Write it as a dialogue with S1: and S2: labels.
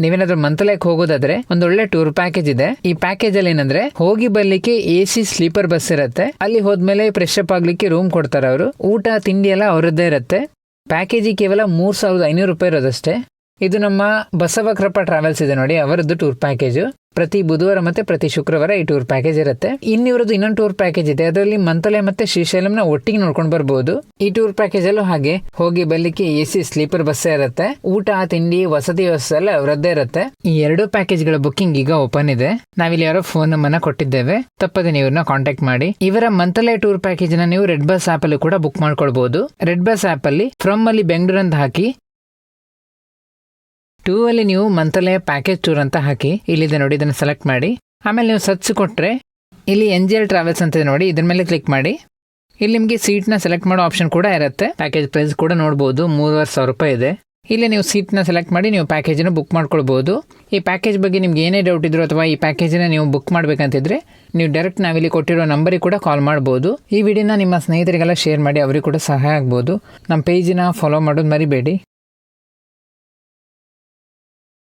S1: ನೀವೇನಾದ್ರೂ ಮಂತ್ರಾಲಯಕ್ಕೆ ಹೋಗೋದಾದ್ರೆ ಒಂದೊಳ್ಳೆ ಟೂರ್ ಪ್ಯಾಕೇಜ್ ಇದೆ. ಈ ಪ್ಯಾಕೇಜ್ ಅಲ್ಲಿ ಏನಂದ್ರೆ ಹೋಗಿ ಬರ್ಲಿಕ್ಕೆ AC ಸ್ಲೀಪರ್ ಬಸ್ ಇರುತ್ತೆ. ಅಲ್ಲಿ ಹೋದ್ಮೇಲೆ ಫ್ರೆಶ್ ಅಪ್ ಆಗ್ಲಿಕ್ಕೆ ರೂಮ್ ಕೊಡ್ತಾರೆ ಅವರು. ಊಟ ತಿಂಡಿ ಎಲ್ಲ ಅವರದ್ದೇ ಇರುತ್ತೆ. ಪ್ಯಾಕೇಜ್ ಕೇವಲ 3,500 ರೂಪಾಯಿ ಇರೋದಷ್ಟೇ. ಇದು ನಮ್ಮ ಬಸವಕೃಪಾ ಟ್ರಾವೆಲ್ಸ್ ಇದೆ ನೋಡಿ, ಅವರದ್ದು ಟೂರ್ ಪ್ಯಾಕೇಜ್. ಪ್ರತಿ ಬುಧವಾರ ಮತ್ತೆ ಪ್ರತಿ ಶುಕ್ರವಾರ ಈ ಟೂರ್ ಪ್ಯಾಕೇಜ್ ಇರುತ್ತೆ. ಇನ್ನಿವರದ್ದು ಇನ್ನೊಂದು ಟೂರ್ ಪ್ಯಾಕೇಜ್ ಇದೆ, ಅದರಲ್ಲಿ ಮಂತ್ರಾಲಯ ಮತ್ತೆ ಶ್ರೀಶೈಲಂನ ಒಟ್ಟಿಗೆ ನೋಡ್ಕೊಂಡು ಬರ್ಬೋದು. ಈ ಟೂರ್ ಪ್ಯಾಕೇಜ್ ಅಲ್ಲೂ ಹಾಗೆ ಹೋಗಿ ಬರ್ಲಿಕ್ಕೆ AC ಸ್ಲೀಪರ್ ಬಸ್ ಇರುತ್ತೆ. ಊಟ ತಿಂಡಿ ವಸತಿ ವ್ಯವಸ್ಥೆ ಎಲ್ಲ ಅವರದ್ದೇ ಇರುತ್ತೆ. ಈ 2 ಪ್ಯಾಕೇಜ್ ಗಳ ಬುಕ್ಕಿಂಗ್ ಈಗ ಓಪನ್ ಇದೆ. ನಾವಿಲ್ಲಿ ಯಾರೋ ಫೋನ್ ನಂಬರ್ನ ಕೊಟ್ಟಿದ್ದೇವೆ, ತಪ್ಪದೆ ನೀವು ಇವ್ರನ್ನ ಕಾಂಟ್ಯಾಕ್ಟ್ ಮಾಡಿ. ಇವರ ಮಂತ್ರಾಲಯ ಟೂರ್ ಪ್ಯಾಕೇಜ್ ನ ನೀವು ರೆಡ್ ಬಸ್ ಆಪ್ ಅಲ್ಲಿ ಕೂಡ ಬುಕ್ ಮಾಡ್ಕೊಳ್ಬಹುದು. ರೆಡ್ ಬಸ್ ಆಪ್ ಅಲ್ಲಿ ಫ್ರಮ್ ಅಲ್ಲಿ ಬೆಂಗಳೂರು ಅಂತ ಹಾಕಿ 2 ಅಲ್ಲಿ ನೀವು ಮಂತ್ರಾಲಯ ಪ್ಯಾಕೇಜ್ ಟೂರ್ ಅಂತ ಹಾಕಿ ಇಲ್ಲಿದೆ ನೋಡಿ, ಇದನ್ನು ಸೆಲೆಕ್ಟ್ ಮಾಡಿ. ಆಮೇಲೆ ನೀವು ಸರ್ಚ್ ಕೊಟ್ಟರೆ ಇಲ್ಲಿ NGL ಟ್ರಾವೆಲ್ಸ್ ಅಂತ ಇದೆ ನೋಡಿ, ಇದ್ರ ಮೇಲೆ ಕ್ಲಿಕ್ ಮಾಡಿ. ಇಲ್ಲಿ ನಿಮಗೆ ಸೀಟ್ನ ಸೆಲೆಕ್ಟ್ ಮಾಡೋ ಆಪ್ಷನ್ ಕೂಡ ಇರುತ್ತೆ. ಪ್ಯಾಕೇಜ್ ಪ್ರೈಸ್ ಕೂಡ ನೋಡ್ಬೋದು, 3,500 ರೂಪಾಯಿ ಇದೆ. ಇಲ್ಲಿ ನೀವು ಸೀಟ್ನ ಸೆಲೆಕ್ಟ್ ಮಾಡಿ ನೀವು ಪ್ಯಾಕೇಜನ್ನು ಬುಕ್ ಮಾಡ್ಕೊಳ್ಬೋದು. ಈ ಪ್ಯಾಕೇಜ್ ಬಗ್ಗೆ ನಿಮ್ಗೆ ಏನೇ ಡೌಟ್ ಇದ್ರು ಅಥವಾ ಈ ಪ್ಯಾಕೇಜನ್ನ ನೀವು ಬುಕ್ ಮಾಡಬೇಕಂತಿದ್ರೆ ನೀವು ಡೈರೆಕ್ಟ್ ನಾವಿಲ್ಲಿ ಕೊಟ್ಟಿರೋ ನಂಬರಿಗೆ ಕೂಡ ಕಾಲ್ ಮಾಡ್ಬೋದು. ಈ ವಿಡಿಯೋನ ನಿಮ್ಮ ಸ್ನೇಹಿತರಿಗೆಲ್ಲ ಶೇರ್ ಮಾಡಿ, ಅವರಿಗೆ ಕೂಡ ಸಹಾಯ ಆಗ್ಬೋದು. ನಮ್ಮ ಪೇಜಿನ ಫಾಲೋ ಮಾಡೋದು ಮರಿಬೇಡಿ.